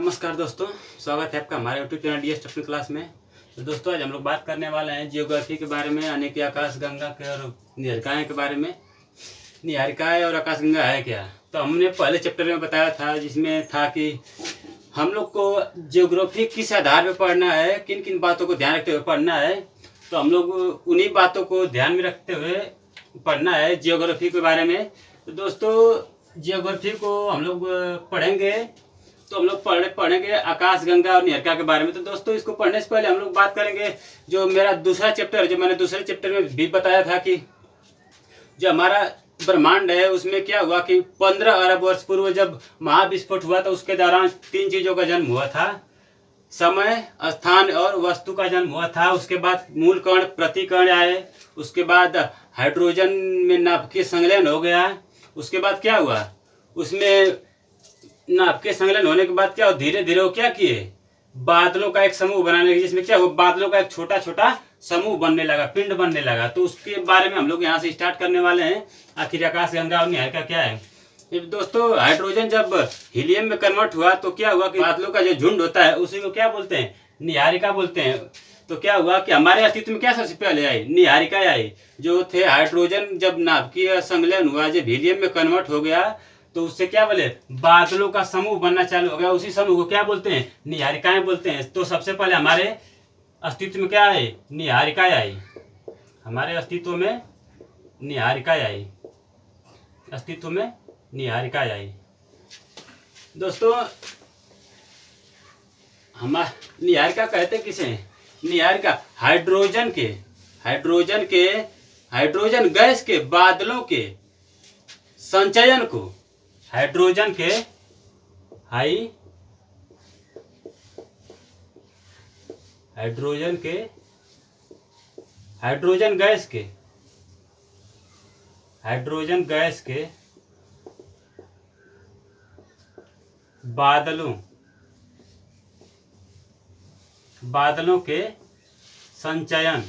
नमस्कार दोस्तों, स्वागत है आपका हमारे YouTube channel DS technical class में। तो दोस्तों आज हम लोग बात करने वाले हैं जियोग्राफी के बारे में, यानी कि आकाशगंगा के और निहारिकाएँ के बारे में। निहारिकाएँ और आकाशगंगा है क्या? तो हमने पहले चैप्टर में बताया था, जिसमें था कि हम लोग को जियोग्राफी किस आधार पर पढ़ना है, किन किन बातों को ध्यान रखते हुए पढ़ना है। तो हम लोग उन्हीं बातों को ध्यान में रखते हुए पढ़ना है जियोग्राफी के बारे में। तो दोस्तों जियोग्राफी को हम लोग पढ़ेंगे, तो हम लोग पढ़ेंगे आकाशगंगा और निहारिका के बारे में। तो दोस्तों इसको पढ़ने से पहले हम लोग बात करेंगे जो मेरा दूसरा चैप्टर, जो मैंने दूसरे चैप्टर में भी बताया था कि जो हमारा ब्रह्मांड है उसमें क्या हुआ कि 15 अरब वर्ष पूर्व जब महाविस्फोट हुआ तो उसके दौरान 3 चीजों का जन्म हुआ था। समय, स्थान और वस्तु का जन्म हुआ था। उसके बाद मूल कण, प्रतिकण आए। उसके बाद हाइड्रोजन में नाभिकीय संलयन हो गया। उसके बाद क्या हुआ, उसमें नाभिकीय संलयन होने के बाद क्या हुआ, धीरे धीरे वो क्या किए, बादलों का एक समूह बनाने लगे, जिसमें क्या हुआ, बादलों का एक छोटा छोटा समूह बनने लगा, पिंड बनने लगा। तो उसके बारे में हम लोग यहाँ से स्टार्ट करने वाले हैं। आखिर आकाशगंगा और निहारिका क्या है। दोस्तों हाइड्रोजन जब हीलियम में कन्वर्ट हुआ तो क्या हुआ कि बादलों का जो झुंड होता है उसी को क्या बोलते हैं, निहारिका बोलते हैं। तो क्या हुआ कि हमारे अस्तित्व में क्या सबसे पहले आई, निहारिका आई। जो थे हाइड्रोजन जब नाभिकीय संलयन हुआ, जब हीलियम में कन्वर्ट हो गया तो उससे क्या बोले, बादलों का समूह बनना चालू हो गया। उसी समूह को क्या बोलते हैं, निहारिकाएं बोलते हैं। तो सबसे पहले हमारे अस्तित्व में क्या आई, निहारिकाएं आई। हमारे अस्तित्व में निहारिकाएं आई, अस्तित्व में निहारिकाएं आई। दोस्तों हम निहारिका कहते किसे हैं, निहारिका हाइड्रोजन गैस के बादलों के संचयन को, हाइड्रोजन गैस के बादलों के संचयन,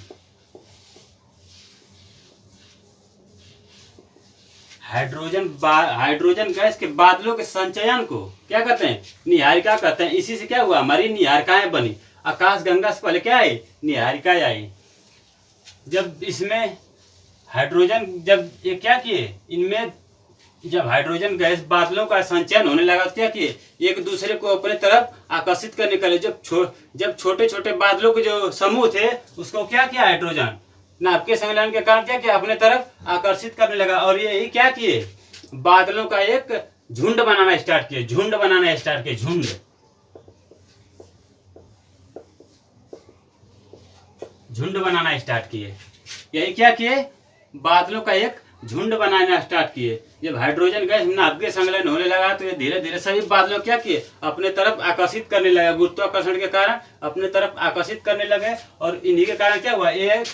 हाइड्रोजन गैस के बादलों के संचयन को क्या कहते हैं, निहारिका कहते हैं। इसी से क्या हुआ, हमारी निहारिकाएं बनी। आकाशगंगा से पहले क्या आई, निहारिकाएं आई। जब इसमें हाइड्रोजन, जब ये क्या किए, इनमें जब हाइड्रोजन गैस बादलों का संचयन होने लगा तो क्या किए, एक दूसरे को अपने तरफ आकर्षित करने के लिए जब छोटे छोटे बादलों के जो समूह थे उसको क्या किया, हाइड्रोजन नाभिकीय संलयन के कारण क्या किया, अपने तरफ आकर्षित करने लगा। और ये क्या किए, बादलों का एक झुंड बनाना स्टार्ट किए, झुंड बनाना स्टार्ट किए। यही क्या किए, बादलों का एक झुंड बनाना स्टार्ट किए। जब हाइड्रोजन गैस नाभिकीय संलयन होने लगा तो ये धीरे धीरे सभी बादलों क्या किए, अपने तरफ आकर्षित करने लगे, गुरुत्वाकर्षण के कारण अपने तरफ आकर्षित करने लगे। और इन्हीं के कारण क्या हुआ, ये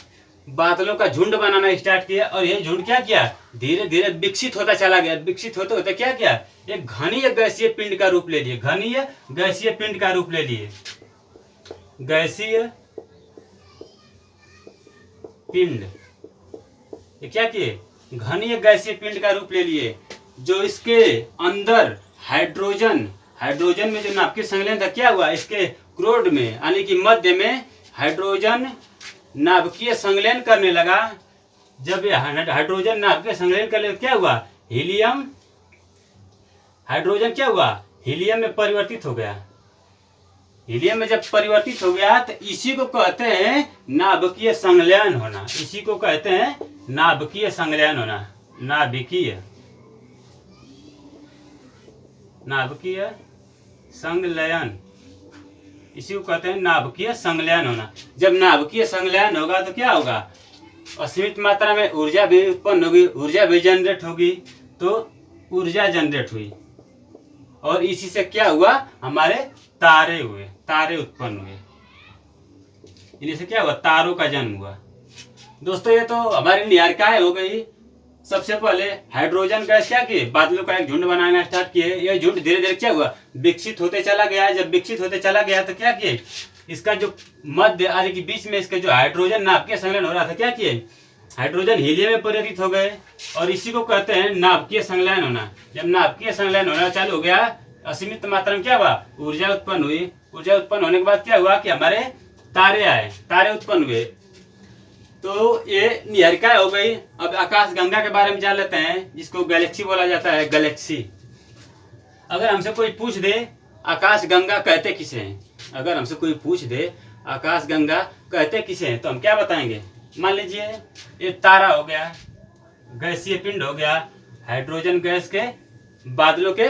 बादलों का झुंड बनाना स्टार्ट किया। और ये झुंड क्या किया, धीरे धीरे विकसित होता चला गया। विकसित होते होते क्या किया, एक घनीय गैसीय पिंड का रूप ले लिए, घनीय गैसीय पिंड का रूप ले लिए, गैसीय पिंड। ये क्या किए, घनीय गैसीय पिंड का रूप ले लिए। जो इसके अंदर हाइड्रोजन में जो नाभिकीय संलयन था, क्या हुआ, इसके क्रोड में यानी कि मध्य में हाइड्रोजन नाभिकीय संलयन करने लगा। जब ये हाइड्रोजन नाभिकीय संलयन करने क्या हुआ, हाइड्रोजन क्या हुआ, हीलियम में परिवर्तित हो गया। हीलियम में जब परिवर्तित हो गया तो इसी को कहते हैं नाभिकीय संलयन होना। इसी को कहते हैं नाभिकीय संलयन होना। नाभिकीय संलयन, इसी को कहते हैं नाभिकीय संलयन होना। जब नाभिकीय संलयन होगा तो क्या होगा, असीमित मात्रा में ऊर्जा भी उत्पन्न होगी, ऊर्जा भी जनरेट होगी। तो ऊर्जा जनरेट हुई और इसी से क्या हुआ, हमारे तारे उत्पन्न हुए। इन्हीं से क्या हुआ, तारों का जन्म हुआ। दोस्तों ये तो हमारी निहारिकाएं हो गई। सबसे पहले हाइड्रोजन गैस क्या किए, बादलों का एक झुंड बनाना स्टार्ट किए। यह झुंड धीरे धीरे क्या हुआ, विकसित होते चला गया। जब विकसित होते चला गया तो क्या किए, इसका जो मध्य यानी कि बीच में इसके जो हाइड्रोजन नाभिकीय संलयन हो रहा था, क्या किए, हाइड्रोजन हीलियम में परिवर्तित हो गए और इसी को कहते हैं नाभिकीय संलयन होना। जब नाभिकीय संलयन होना चालू हो गया असीमित मात्रा में क्या हुआ, ऊर्जा उत्पन्न हुई। ऊर्जा उत्पन्न होने के बाद क्या हुआ कि हमारे तारे आए, तारे उत्पन्न हुए। तो ये निहारिका हो गई। अब आकाश गंगा के बारे में जान लेते हैं, जिसको गैलेक्सी बोला जाता है, गैलेक्सी। अगर हमसे कोई पूछ दे आकाश गंगा कहते किसे हैं, अगर हमसे कोई पूछ दे आकाश गंगा कहते किसे हैं, तो हम क्या बताएंगे। मान लीजिए ये तारा हो गया, गैसीय पिंड हो गया, हाइड्रोजन गैस के बादलों के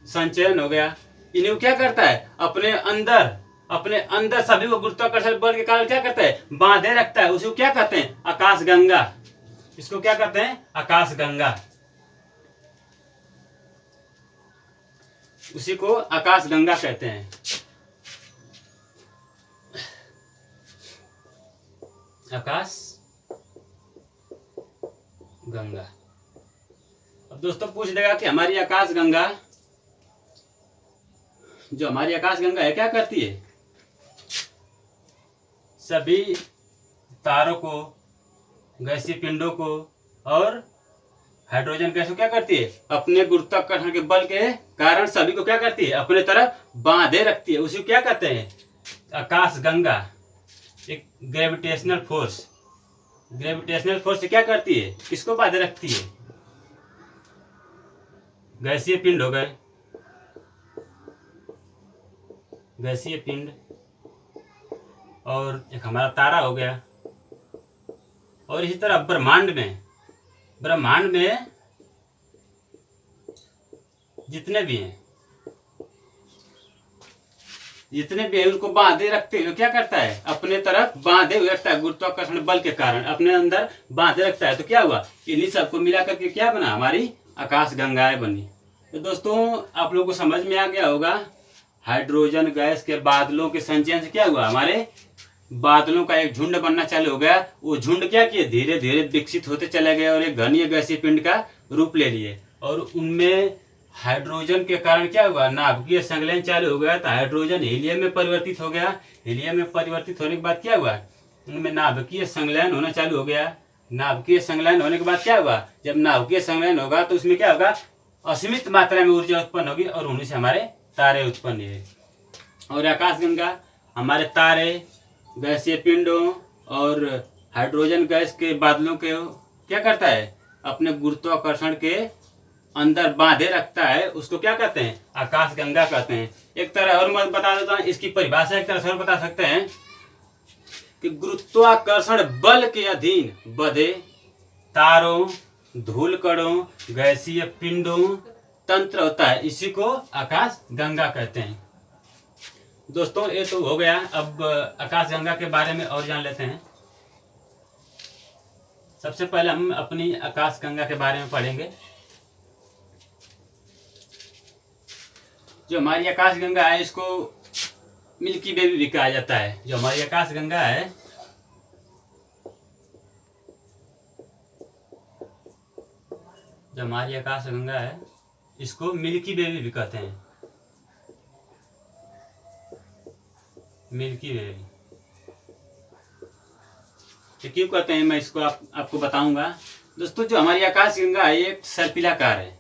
संचयन हो गया। इन्हें क्या करता है, अपने अंदर सभी को गुरुत्वाकर्षण बल के कारण क्या करता है, बांधे रखता है। उसी को क्या कहते हैं, आकाश गंगा। इसको क्या कहते हैं, आकाश गंगा। उसी को आकाश गंगा कहते हैं। आकाश गंगा। अब दोस्तों पूछ देगा कि हमारी आकाश गंगा, जो हमारी आकाश गंगा है, क्या करती है, सभी तारों को, गैसीय पिंडों को और हाइड्रोजन गैस को क्या करती है, अपने गुरुत्वाकर्षण के बल के कारण सभी को क्या करती है, अपने तरफ बांधे रखती है। उसी को क्या कहते हैं, आकाश गंगा। एक ग्रेविटेशनल फोर्स, ग्रेविटेशनल फोर्स से क्या करती है, किसको बांधे रखती है, गैसीय पिंड हो गए, गैसीय पिंड, और एक हमारा तारा हो गया। और इसी तरह ब्रह्मांड में जितने भी हैं उनको बांधे रखते हुए क्या करता है, अपने तरफ बांधे हुए रखता है, गुरुत्वाकर्षण बल के कारण अपने अंदर बांधे रखता है। तो क्या हुआ, इन्हीं सबको मिला करके क्या बना, हमारी आकाश गंगाएं बनी। तो दोस्तों आप लोगों को समझ में आ गया होगा, हाइड्रोजन गैस के बादलों के संचयन से क्या हुआ, हमारे बादलों का एक झुंड बनना चालू हो गया। वो झुंड क्या किए, धीरे धीरे विकसित होते चले गए और एक घनीय गैसीय पिंड का रूप ले लिए। और उनमें हाइड्रोजन के कारण क्या हुआ, नाभिकीय संलयन चालू हो गया। तो हाइड्रोजन हीलियम में परिवर्तित हो गया। हीलियम में परिवर्तित होने के बाद क्या हुआ, उनमें नाभिकीय संलयन होना चालू हो गया। नाभिकीय संलयन होने के बाद क्या हुआ, जब नाभिकीय संलयन होगा तो उसमें क्या होगा, असीमित मात्रा में ऊर्जा उत्पन्न होगी और उन्हीं से हमारे तारे उत्पन्न हुए। और आकाशगंगा हमारे तारे, गैसीय पिंडों और हाइड्रोजन गैस के बादलों के क्या करता है, अपने गुरुत्वाकर्षण के अंदर बांधे रखता है। उसको क्या कहते हैं, आकाश गंगा कहते हैं। एक तरह और मैं बता देता हूँ, इसकी परिभाषा एक तरह से और बता सकते हैं कि गुरुत्वाकर्षण बल के अधीन बधे तारों, धूल कणों, गैसीय पिंडों तंत्र होता है, इसी को आकाश गंगा कहते हैं। दोस्तों ये तो हो गया। अब आकाश गंगा के बारे में और जान लेते हैं। सबसे पहले हम अपनी आकाश गंगा के बारे में पढ़ेंगे। जो हमारी आकाश गंगा है, इसको मिल्की वे भी कहा जाता है। जो हमारी आकाश गंगा है, जो हमारी आकाश गंगा है, इसको मिल्की वे भी कहते हैं। मिल्की वे क्यों कहते हैं, मैं इसको आपको बताऊंगा। दोस्तों जो हमारी आकाश गंगा है, एक सर्पिलाकार है।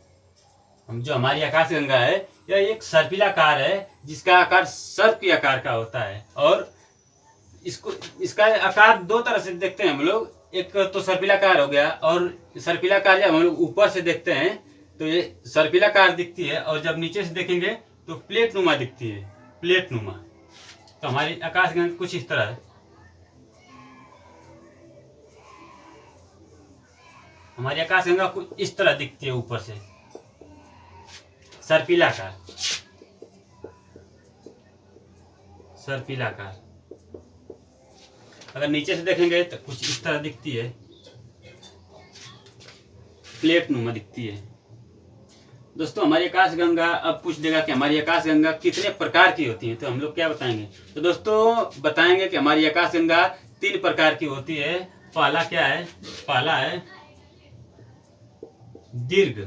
जो हमारी आकाश गंगा है, यह एक सर्पिलाकार है, जिसका आकार सर्प के आकार का होता है। और इसका आकार दो तरह से देखते हैं हम लोग। एक तो सर्पिलाकार हो गया, और सर्पिलाकार जब हम लोग ऊपर से देखते हैं तो ये सर्पिलाकार दिखती है, और जब नीचे से देखेंगे तो प्लेट नुमा दिखती है, प्लेट नुमा। तो हमारी आकाश गंगा कुछ इस तरह है। हमारी आकाश गंगा कुछ इस तरह दिखती है ऊपर से, सर्पिलाकार, सर्पिलाकार। अगर नीचे से देखेंगे तो कुछ इस तरह दिखती है, प्लेट नुमा दिखती है। दोस्तों हमारी आकाश गंगा अब पूछ देगा कि हमारी आकाश गंगा कितने प्रकार की होती है, तो हम लोग क्या बताएंगे। तो दोस्तों बताएंगे कि हमारी आकाश गंगा 3 प्रकार की होती है। पहला क्या है, पहला है दीर्घ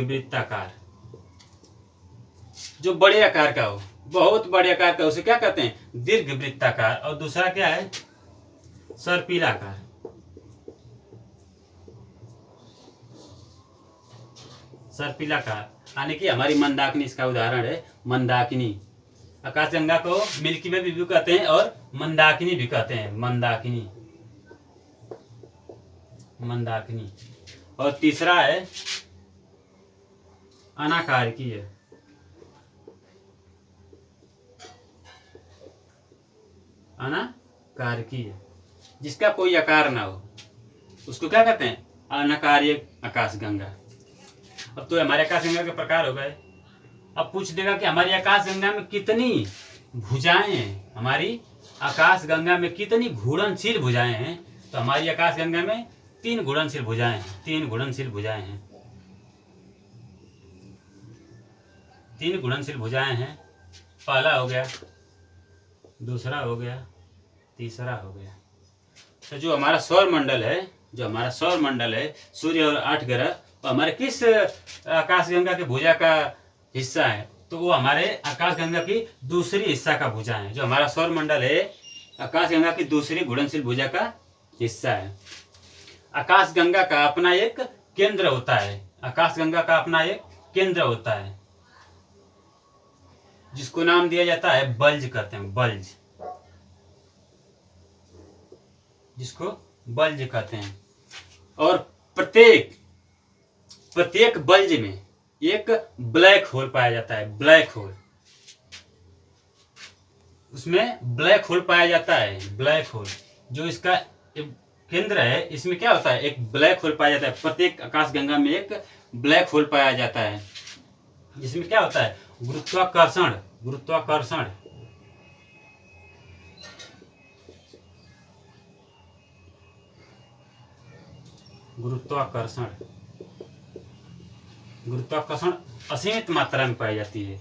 वृत्ताकार, जो बड़े आकार का हो, बहुत बड़े आकार का, उसे क्या कहते हैं, दीर्घ वृत्ताकार। और दूसरा क्या है, सर्पिलाकार, सर्पिलाकार, यानी कि हमारी मंदाकिनी इसका उदाहरण है। मंदाकिनी, आकाशगंगा को मिल्की वे भी कहते हैं और मंदाकिनी भी कहते हैं। मंदाकिनी, मंदाकिनी। और तीसरा है अनाकारकीय। अनाकारकीय, जिसका कोई आकार ना हो, उसको क्या कहते हैं? अनाकार्य आकाशगंगा। अब तो हमारे आकाशगंगा के प्रकार हो गए। अब पूछ देगा कि हमारी आकाशगंगा में कितनी भुजाएं हैं, हमारी आकाशगंगा में कितनी घूर्णनशील भुजाएं हैं? तो हमारी आकाशगंगा में 3 घूर्णनशील भुजाएं हैं। 3 घूर्णनशील भुजाएं हैं। 3 घूर्णनशील भुजाएं हैं। पहला हो गया, दूसरा हो गया, तीसरा हो गया। तो जो हमारा सौर मंडल है, जो हमारा सौर मंडल है, सूर्य और 8 ग्रह, वो हमारे किस आकाशगंगा के भुजा का हिस्सा है? तो वो हमारे आकाशगंगा की दूसरी हिस्सा का भुजा है। जो हमारा सौर मंडल है आकाशगंगा की दूसरी घूर्णनशील भुजा का हिस्सा है। आकाशगंगा का अपना एक केंद्र होता है। आकाशगंगा का अपना एक केंद्र होता है, जिसको नाम दिया जाता है बल्ज कहते हैं। बल्ज, जिसको बल्ज कहते हैं। और प्रत्येक बल्ज में एक ब्लैक होल पाया जाता है। ब्लैक होल, उसमें ब्लैक होल पाया जाता है। ब्लैक होल, जो इसका केंद्र है, इसमें क्या होता है? एक ब्लैक होल पाया जाता है। प्रत्येक आकाशगंगा में एक ब्लैक होल पाया जाता है, जिसमें क्या होता है? गुरुत्वाकर्षण। गुरुत्वाकर्षण, गुरुत्वाकर्षण, गुरुत्वाकर्षण असीमित मात्रा में पाई जाती है।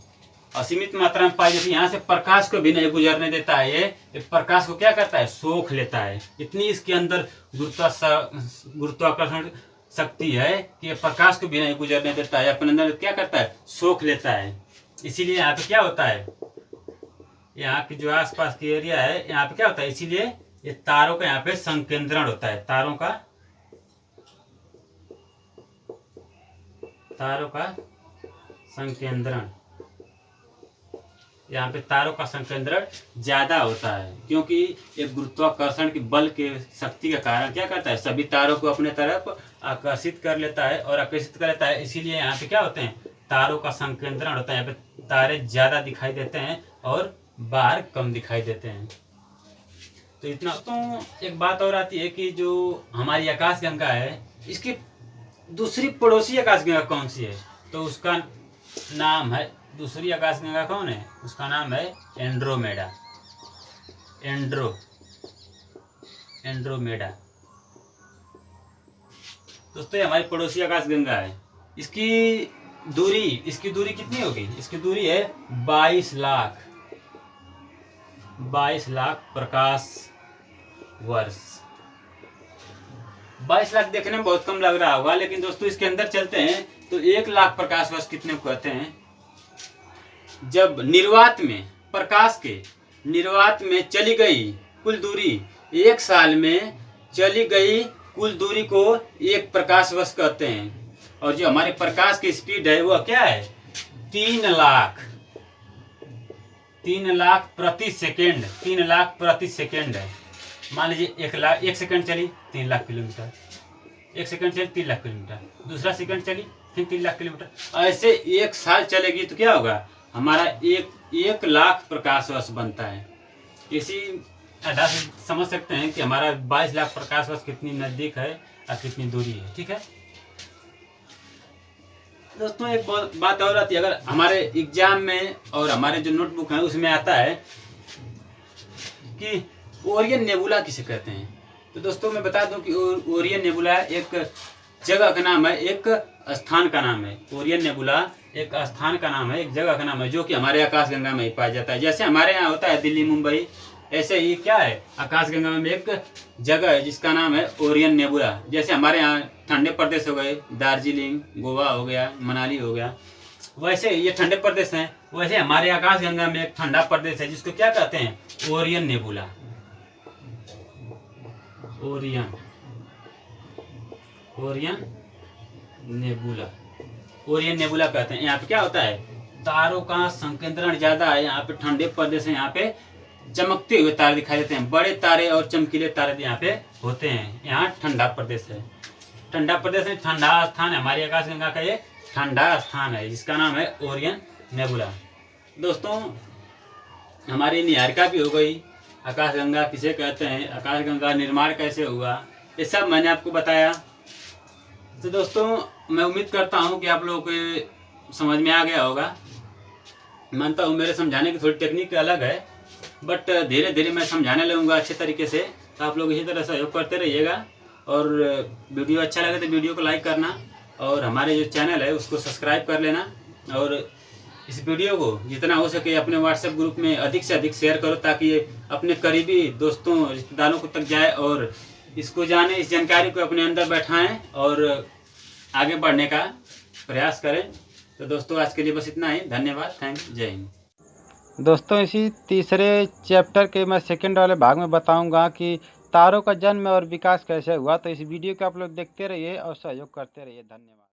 असीमित मात्रा में पाई जाती है। यहाँ से प्रकाश को भी नहीं गुजरने देता है। ये प्रकाश को क्या करता है? सोख लेता है। इतनी इसके अंदर गुरुत्वाकर्षण शक्ति है कि ये प्रकाश को भी नहीं गुजरने देता है। अपने अंदर क्या करता है? सोख लेता है। इसीलिए यहाँ पे क्या होता है? यहाँ की जो आसपास की एरिया है, यहाँ पे क्या होता है? इसीलिए ये तारों का यहाँ पे संकेंद्रण होता है। तारों का संकेंद्रण, यहाँ पे तारों का संकेंद्रण ज्यादा होता है, क्योंकि एक गुरुत्वाकर्षण के बल के शक्ति के कारण क्या करता है? सभी तारों को अपने तरफ आकर्षित कर लेता है और आकर्षित कर लेता है। इसीलिए यहाँ पे क्या होते हैं? तारों का संकेंद्रण होता है। यहाँ पे तारे ज्यादा दिखाई देते हैं और बाहर कम दिखाई देते हैं। तो इतना। तो एक बात और आती है कि जो हमारी आकाशगंगा है, इसकी दूसरी पड़ोसी आकाशगंगा कौन सी है? तो उसका नाम है, दूसरी आकाशगंगा कौन है? उसका नाम है एंड्रोमेडा। एंड्रोमेडा। दोस्तों, ये हमारी पड़ोसी आकाशगंगा है। इसकी दूरी कितनी होगी? इसकी दूरी है 22 लाख प्रकाश वर्ष। 22 लाख देखने में बहुत कम लग रहा होगा, लेकिन दोस्तों इसके अंदर चलते हैं तो 1 लाख प्रकाश वर्ष कितने को कहते हैं? जब निर्वात में, प्रकाश के निर्वात में चली गई कुल दूरी, 1 साल में चली गई कुल दूरी को 1 प्रकाश वर्ष कहते हैं। और जो हमारे प्रकाश की स्पीड है वह क्या है? 3 लाख प्रति सेकेंड। 3 लाख प्रति सेकेंड है। मान लीजिए 1 सेकंड चली 3 लाख किलोमीटर, 1 सेकंड चली 3 लाख किलोमीटर, दूसरा सेकंड चली फिर 3 लाख किलोमीटर। ऐसे 1 साल चलेगी तो क्या होगा? हमारा 1 लाख प्रकाश वर्ष बनता है। इसी आधार से समझ सकते हैं कि हमारा 22 लाख प्रकाश वर्ष कितनी नजदीक है और कितनी दूरी है। ठीक है दोस्तों, एक बात और आती है। अगर हमारे एग्जाम में और हमारे जो नोटबुक है उसमें आता है कि ओरियन नेबुला किसे कहते हैं, तो दोस्तों मैं बता दूं कि ओरियन नेबुला एक जगह का नाम है, एक स्थान का नाम है। ओरियन नेबुला एक स्थान का नाम है, एक जगह का नाम है, जो कि हमारे आकाशगंगा में ही पाया जाता है। जैसे हमारे यहाँ होता है दिल्ली मुंबई, ऐसे ही क्या है? आकाशगंगा में एक जगह है जिसका नाम है ओरियन नेबुला। जैसे हमारे यहाँ ठंडे प्रदेश हो गए, दार्जिलिंग, गोवा हो गया, मनाली हो गया, वैसे ये ठंडे प्रदेश हैं। वैसे हमारे आकाशगंगा में एक ठंडा प्रदेश है जिसको क्या कहते हैं? Orion nebula. Orion nebula. Orion nebula कहते हैं। यहाँ पे क्या होता है, तारों का संकेंद्रण ज्यादा है। यहाँ पे ठंडे प्रदेश है, यहाँ पे चमकते हुए तारे दिखाई देते हैं। बड़े तारे और चमकीले तारे यहाँ पे होते हैं। यहाँ ठंडा प्रदेश है। ठंडा प्रदेश में ठंडा स्थान है। हमारी आकाशगंगा का ये ठंडा स्थान है, जिसका नाम है ओरियन नेबुला। दोस्तों, हमारी निहारिका भी हो गई। आकाशगंगा किसे कहते हैं, आकाशगंगा निर्माण कैसे हुआ, ये सब मैंने आपको बताया। तो दोस्तों, मैं उम्मीद करता हूँ कि आप लोगों को समझ में आ गया होगा। मानता हूँ मेरे समझाने की थोड़ी टेक्निक अलग है, बट धीरे धीरे मैं समझाने लगूंगा अच्छे तरीके से। तो आप लोग इसी तरह सहयोग करते रहिएगा, और वीडियो अच्छा लगे तो वीडियो को लाइक करना, और हमारे जो चैनल है उसको सब्सक्राइब कर लेना। और इस वीडियो को जितना हो सके अपने व्हाट्सएप ग्रुप में अधिक से अधिक शेयर करो, ताकि ये अपने करीबी दोस्तों रिश्तेदारों को तक जाए, और इसको जाने, इस जानकारी को अपने अंदर बैठाएं और आगे बढ़ने का प्रयास करें। तो दोस्तों, आज के लिए बस इतना ही। धन्यवाद, थैंक यू, जय हिंद। दोस्तों, इसी तीसरे चैप्टर के मैं सेकंड वाले भाग में बताऊंगा कि तारों का जन्म और विकास कैसे हुआ। तो इस वीडियो को आप लोग देखते रहिए और सहयोग करते रहिए। धन्यवाद।